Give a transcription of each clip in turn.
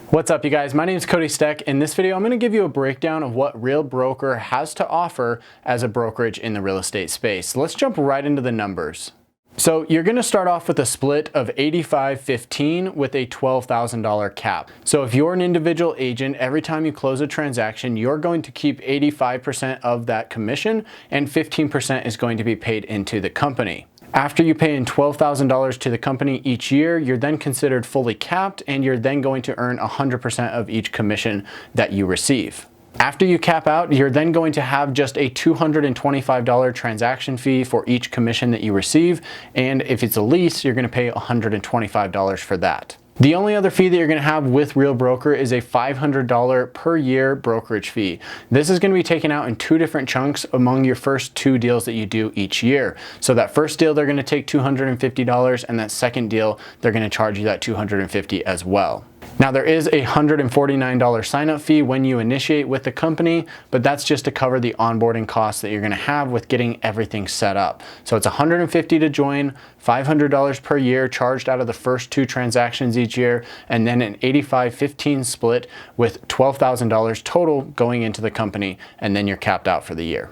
What's up, you guys? My name is Cody. In this video, I'm going to give you a breakdown of what Real Broker has to offer as a brokerage in the real estate space. So let's jump right into the numbers. So you're going to start off with a split of 85-15 with a $12,000 cap. So if you're an individual agent, every time you close a transaction, you're going to keep 85% of that commission and 15% is going to be paid into the company. After you pay in $12,000 to the company each year, you're then considered fully capped and you're then going to earn 100% of each commission that you receive. After you cap out, you're then going to have just a $225 transaction fee for each commission that you receive, and if it's a lease, you're going to pay $125 for that. The only other fee that you're going to have with Real Broker is a $500 per year brokerage fee. This is going to be taken out in two different chunks among your first two deals that you do each year. So that first deal, they're going to take $250, and that second deal, they're going to charge you that $250 as well. Now there is a $149 sign-up fee when you initiate with the company, but that's just to cover the onboarding costs that you're going to have with getting everything set up. So it's $150 to join, $500 per year charged out of the first two transactions each year, and then an 85-15 split with $12,000 total going into the company, and then you're capped out for the year.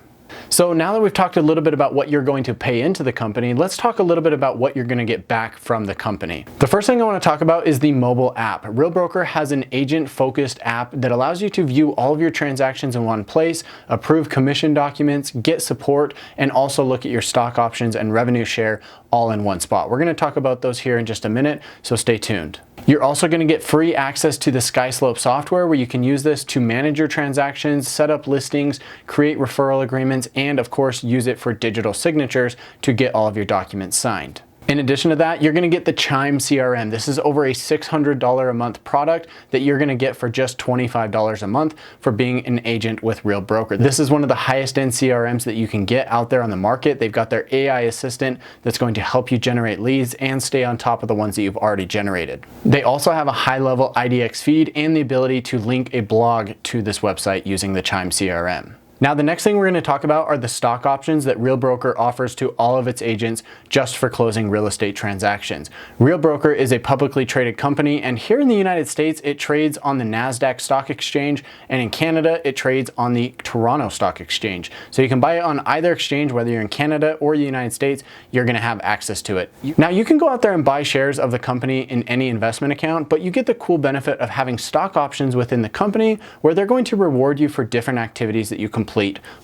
So now that we've talked a little bit about what you're going to pay into the company, let's talk a little bit about what you're going to get back from the company. The first thing I want to talk about is the mobile app. Real Broker has an agent-focused app that allows you to view all of your transactions in one place, approve commission documents, get support, and also look at your stock options and revenue share all in one spot. We're going to talk about those here in just a minute, so stay tuned. You're also going to get free access to the SkySlope software where you can use this to manage your transactions, set up listings, create referral agreements, and of course use it for digital signatures to get all of your documents signed. In addition to that, you're going to get the Chime CRM. This is over a $600 a month product that you're going to get for just $25 a month for being an agent with Real Broker. This is one of the highest end CRMs that you can get out there on the market. They've got their AI assistant that's going to help you generate leads and stay on top of the ones that you've already generated. They also have a high level IDX feed and the ability to link a blog to this website using the Chime CRM. Now, the next thing we're going to talk about are the stock options that Real Broker offers to all of its agents just for closing real estate transactions. Real Broker is a publicly traded company, and here in the United States, it trades on the NASDAQ stock exchange, and in Canada, it trades on the Toronto Stock Exchange. So you can buy it on either exchange, whether you're in Canada or the United States, you're going to have access to it. Now, you can go out there and buy shares of the company in any investment account, but you get the cool benefit of having stock options within the company where they're going to reward you for different activities that you complete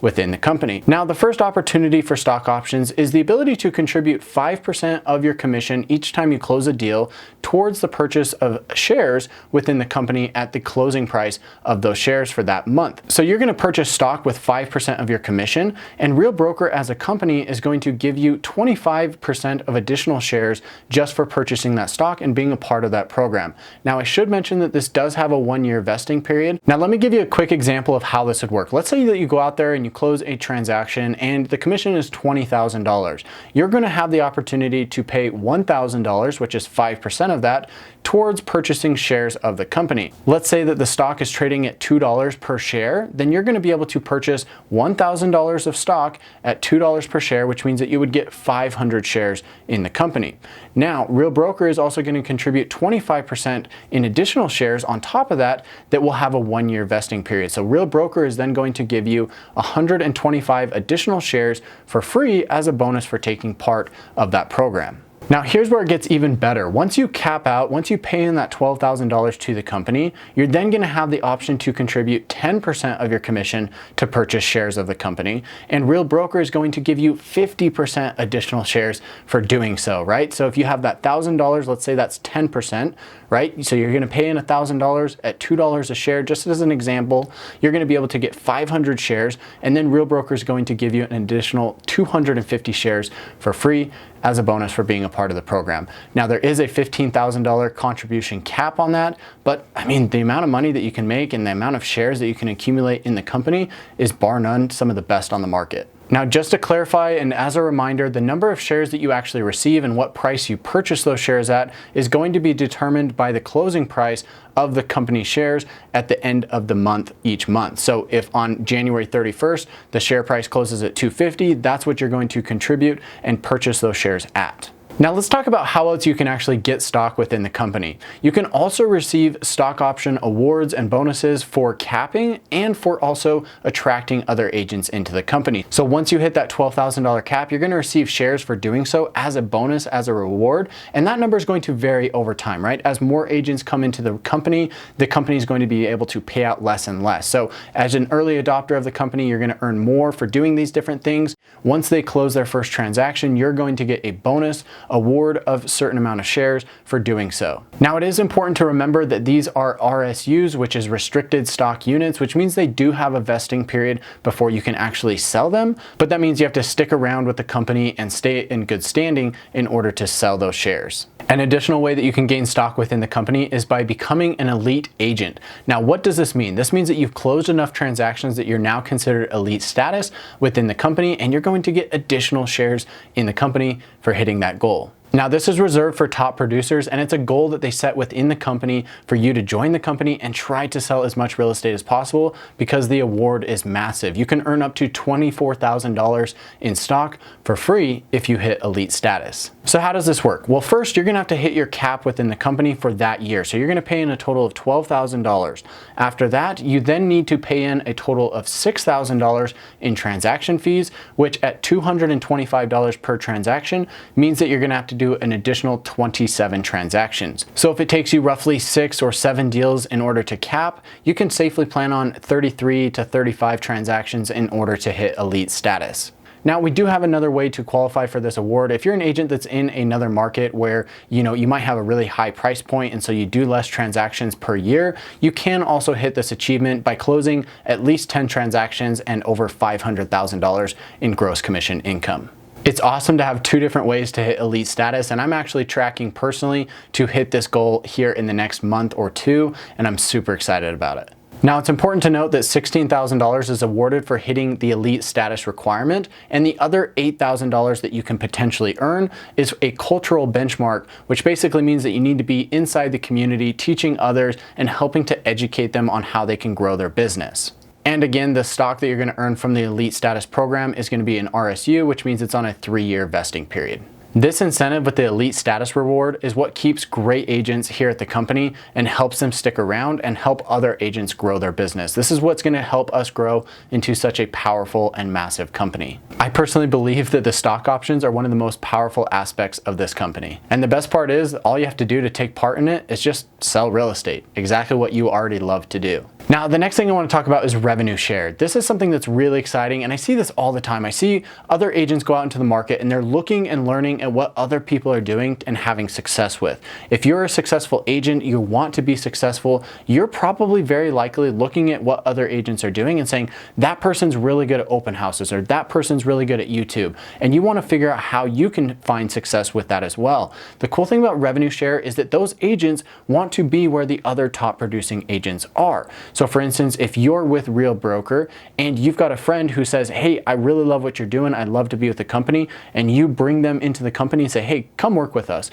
within the company. Now, the first opportunity for stock options is the ability to contribute 5% of your commission each time you close a deal towards the purchase of shares within the company at the closing price of those shares for that month. So you're going to purchase stock with 5% of your commission, and Real Broker as a company is going to give you 25% of additional shares just for purchasing that stock and being a part of that program. Now, I should mention that this does have a 1-year vesting period. Now, let me give you a quick example of how this would work. Let's say that you go out there and you close a transaction and the commission is $20,000. You're going to have the opportunity to pay $1,000, which is 5% of that, towards purchasing shares of the company. Let's say that the stock is trading at $2 per share, then you're going to be able to purchase $1,000 of stock at $2 per share, which means that you would get 500 shares in the company. Now, Real Broker is also going to contribute 25% in additional shares on top of that that will have a 1-year vesting period. So Real Broker is then going to give you 125 additional shares for free as a bonus for taking part of that program. Now, here's where it gets even better. Once you cap out, once you pay in that $12,000 to the company, you're then going to have the option to contribute 10% of your commission to purchase shares of the company. And Real Broker is going to give you 50% additional shares for doing so, right? So if you have that $1,000, let's say that's 10%, right? So you're going to pay in $1,000 at $2 a share, just as an example. You're going to be able to get 500 shares, and then Real Broker is going to give you an additional 250 shares for free as a bonus for being a part of the program. Now, there is a $15,000 contribution cap on that, but I mean, the amount of money that you can make and the amount of shares that you can accumulate in the company is bar none some of the best on the market. Now, just to clarify and as a reminder, the number of shares that you actually receive and what price you purchase those shares at is going to be determined by the closing price of the company shares at the end of the month each month. So if on January 31st, the share price closes at $250, that's what you're going to contribute and purchase those shares at. Now let's talk about how else you can actually get stock within the company. You can also receive stock option awards and bonuses for capping and for also attracting other agents into the company. So once you hit that $12,000 cap, you're going to receive shares for doing so as a bonus, as a reward, and that number is going to vary over time, right? As more agents come into the company is going to be able to pay out less and less. So as an early adopter of the company, you're going to earn more for doing these different things. Once they close their first transaction, you're going to get a bonus award of a certain amount of shares for doing so. Now it is important to remember that these are RSUs, which is restricted stock units, which means they do have a vesting period before you can actually sell them, but that means you have to stick around with the company and stay in good standing in order to sell those shares. An additional way that you can gain stock within the company is by becoming an elite agent. Now, what does this mean? This means that you've closed enough transactions that you're now considered elite status within the company, and you're going to get additional shares in the company for hitting that goal. Now, this is reserved for top producers, and it's a goal that they set within the company for you to join the company and try to sell as much real estate as possible because the award is massive. You can earn up to $24,000 in stock for free if you hit elite status. So how does this work? Well, first, you're gonna have to hit your cap within the company for that year. So you're gonna pay in a total of $12,000. After that, you then need to pay in a total of $6,000 in transaction fees, which at $225 per transaction means that you're gonna have to do an additional 27 transactions. So if it takes you roughly 6 or 7 deals in order to cap, you can safely plan on 33 to 35 transactions in order to hit elite status. Now, we do have another way to qualify for this award. If you're an agent that's in another market where you might have a really high price point and so you do less transactions per year, you can also hit this achievement by closing at least 10 transactions and over $500,000 in gross commission income. It's awesome to have 2 different ways to hit elite status, and I'm actually tracking personally to hit this goal here in the next month or 2, and I'm super excited about it. Now, it's important to note that $16,000 is awarded for hitting the elite status requirement, and the other $8,000 that you can potentially earn is a cultural benchmark, which basically means that you need to be inside the community, teaching others and helping to educate them on how they can grow their business. And again, the stock that you're going to earn from the elite status program is going to be an RSU, which means it's on a 3-year vesting period. This incentive with the elite status reward is what keeps great agents here at the company and helps them stick around and help other agents grow their business. This is what's going to help us grow into such a powerful and massive company. I personally believe that the stock options are one of the most powerful aspects of this company. And the best part is all you have to do to take part in it is just sell real estate, exactly what you already love to do. Now, the next thing I want to talk about is revenue share. This is something that's really exciting, and I see this all the time. I see other agents go out into the market and they're looking and learning at what other people are doing and having success with. If you're a successful agent, you want to be successful, you're probably very likely looking at what other agents are doing and saying, that person's really good at open houses, or that person's really good at YouTube. And you want to figure out how you can find success with that as well. The cool thing about revenue share is that those agents want to be where the other top producing agents are. So for instance, if you're with Real Broker and you've got a friend who says, hey, I really love what you're doing, I'd love to be with the company, and you bring them into the company and say, hey, come work with us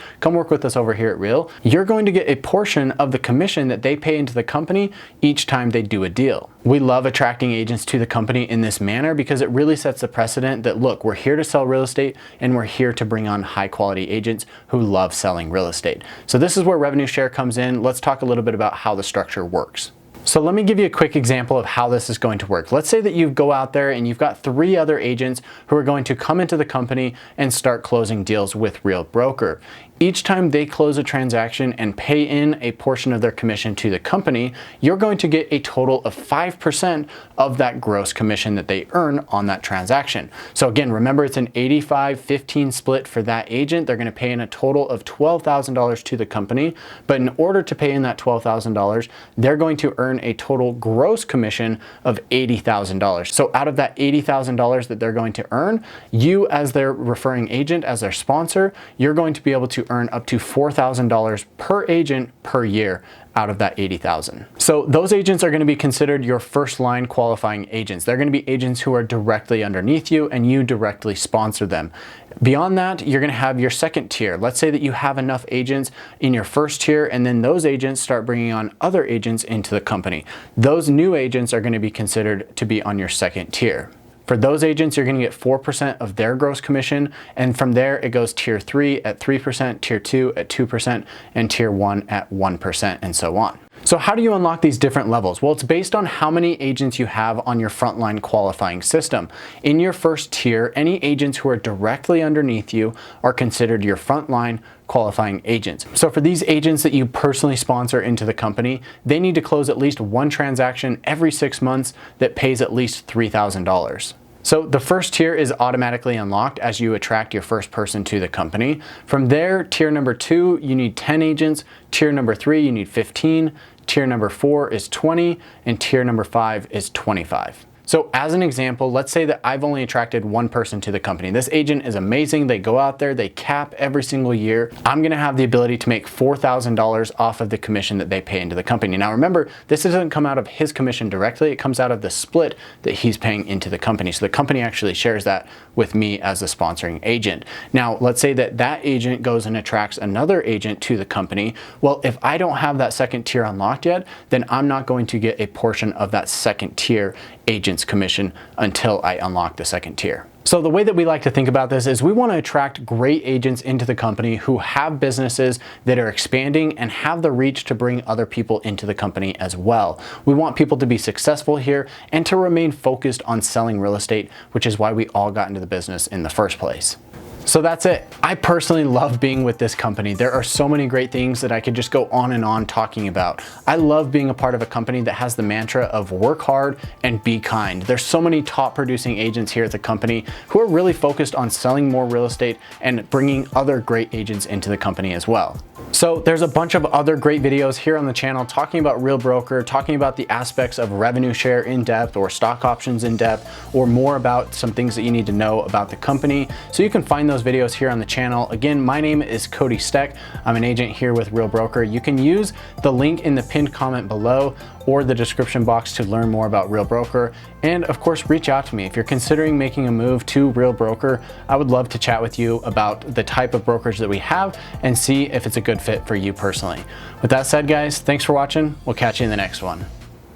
over here at Real, you're going to get a portion of the commission that they pay into the company each time they do a deal. We love attracting agents to the company in this manner because it really sets the precedent that, look, we're here to sell real estate and we're here to bring on high quality agents who love selling real estate. So this is where revenue share comes in. Let's talk a little bit about how the structure works. So let me give you a quick example of how this is going to work. Let's say that you go out there and you've got 3 other agents who are going to come into the company and start closing deals with Real Broker. Each time they close a transaction and pay in a portion of their commission to the company, you're going to get a total of 5% of that gross commission that they earn on that transaction. So again, remember it's an 85-15 split for that agent. They're going to pay in a total of $12,000 to the company, but in order to pay in that $12,000, they're going to earn a total gross commission of $80,000. So out of that $80,000 that they're going to earn, you as their referring agent, as their sponsor, you're going to be able to earn up to $4,000 per agent per year out of that $80,000. So those agents are going to be considered your first line qualifying agents. They're going to be agents who are directly underneath you and you directly sponsor them. Beyond that, you're going to have your second tier. Let's say that you have enough agents in your first tier and then those agents start bringing on other agents into the company. Those new agents are going to be considered to be on your second tier. For those agents, you're gonna get 4% of their gross commission, and from there it goes tier 3 at 3%, tier 2 at 2%, and tier 1 at 1%, and so on. So how do you unlock these different levels? Well, it's based on how many agents you have on your frontline qualifying system. In your first tier, any agents who are directly underneath you are considered your frontline qualifying agents. So for these agents that you personally sponsor into the company, they need to close at least one transaction every 6 months that pays at least $3,000. So the first tier is automatically unlocked as you attract your first person to the company. From there, tier number 2, you need 10 agents. Tier number 3, you need 15. Tier number 4 is 20, and tier number 5 is 25. So as an example, let's say that I've only attracted one person to the company. This agent is amazing. They go out there, they cap every single year. I'm gonna have the ability to make $4,000 off of the commission that they pay into the company. Now remember, this doesn't come out of his commission directly. It comes out of the split that he's paying into the company. So the company actually shares that with me as the sponsoring agent. Now, let's say that that agent goes and attracts another agent to the company. Well, if I don't have that second tier unlocked yet, then I'm not going to get a portion of that second tier agent's commission until I unlock the second tier. So the way that we like to think about this is we want to attract great agents into the company who have businesses that are expanding and have the reach to bring other people into the company as well. We want people to be successful here and to remain focused on selling real estate, which is why we all got into the business in the first place. So that's it. I personally love being with this company. There are so many great things that I could just go on and on talking about. I love being a part of a company that has the mantra of work hard and be kind. There's so many top producing agents here at the company who are really focused on selling more real estate and bringing other great agents into the company as well. So there's a bunch of other great videos here on the channel talking about Real Broker, talking about the aspects of revenue share in depth or stock options in depth, or more about some things that you need to know about the company. So you can find those videos here on the channel. Again, my name is Cody Steck. I'm an agent here with Real Broker. You can use the link in the pinned comment below or the description box to learn more about Real Broker. And of course, reach out to me. If you're considering making a move to Real Broker, I would love to chat with you about the type of brokerage that we have and see if it's a good fit for you personally. With that said, guys, thanks for watching. We'll catch you in the next one.